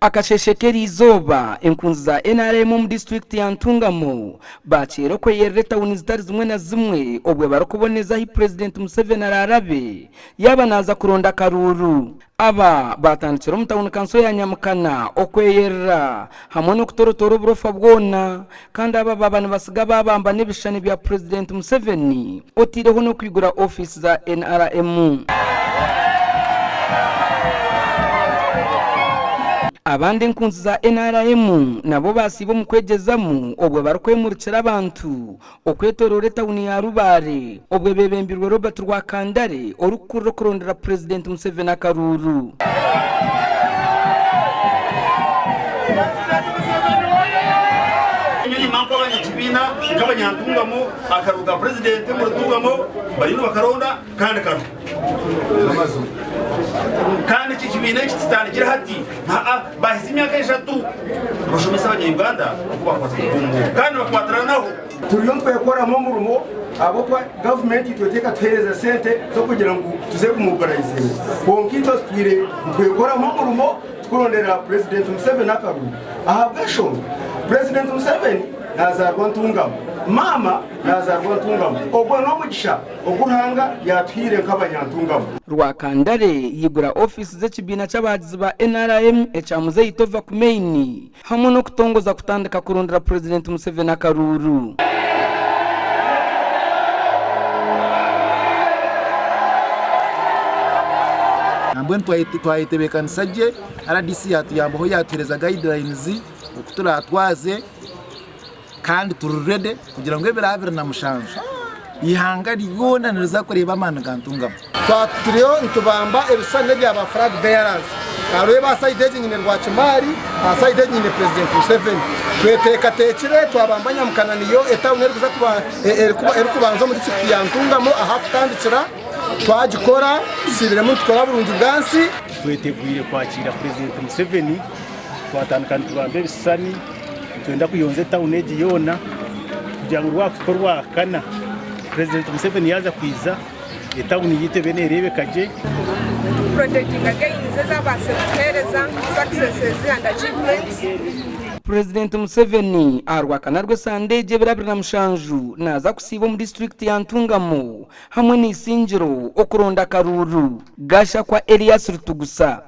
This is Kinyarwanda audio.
akasheshekera izoba enkunzi za NRM mu district ya Ntungamo bakero ko yerere tawuni zitari zimwe na zimwe obwe barokuboneza hi President Museveni ararabe yaba naza kuronda karuru aba batandikira mu tawuni kanso ya Nyamukana okweyerera hamwe no kutorotoro burofa bwona kandi aba babana basiga babamba n'ibishani bya President Museveni otireho no kwigura office za NRM. Abandi nkunzi za NRM nabo basibo mu kwegezamu obwe barokwemurikira abantu okwetorora tawuni ya Rubare obwe bebembirwe Robert Rwakandare orukuru kurondera President Museveni akaruru. Nk'abanyantungamo akaruga president mu Ntungamo barino bakaronda kandi iki kibina kitandikira hati bahise imyaka 3 bashomesa abanyarwanda kubakwata kandi bakwatara naho turiyo twekora mu murumo abo kwa government tweteka thereza sente zo kugira ngo tuze kumugarayize bonkito twire twekora mu murumo tukurondera President Museveni akaru ahabwasho President Museveni nazarwa Ntungamo mama nazarwa Ntungamo obwo no mugisha oguhanga yatwire nk'abanyantungamo. Rwakandare yigura office z'ekibina cy'abagizi ba NRM ecamuze yitova ku main hamwe no kutongoza kutandika kurondera President Museveni akaruru. Ambwe twayitebekansaje RDC yatuyambaho yatwereza guidelines ukuturatwaze kandi tururede kugira ngo ebirabira na mushanje ihanga rigona nirizakoreba amana gantungamo twaturiyo ntubamba ebisane bya ba flag bearers karoye basayide nyine Rwakimari asayide nyine President Museveni tweteka tekire twabamba Nyamukana niyo etawune rikuza kuba erikubanza muri district ya Ntungamo aha kutandikira twagikora sibire mu tukora burungi bwansi tweteguye kwakira President Museveni twatandukana tubambe bisani twenda kuyonze tawune giyona kugira ngo rwakorwa kana President Museveni yaza kwiza etawuni yitebe nerebe kaje protecting against z'abasekereza successes and achievements. President Museveni arwakana rwe sandeje birabira mushanju naza kusibo mu district ya Ntungamo hamwe n'isingiro okuronda karuru gasha kwa Elias Rutugusa.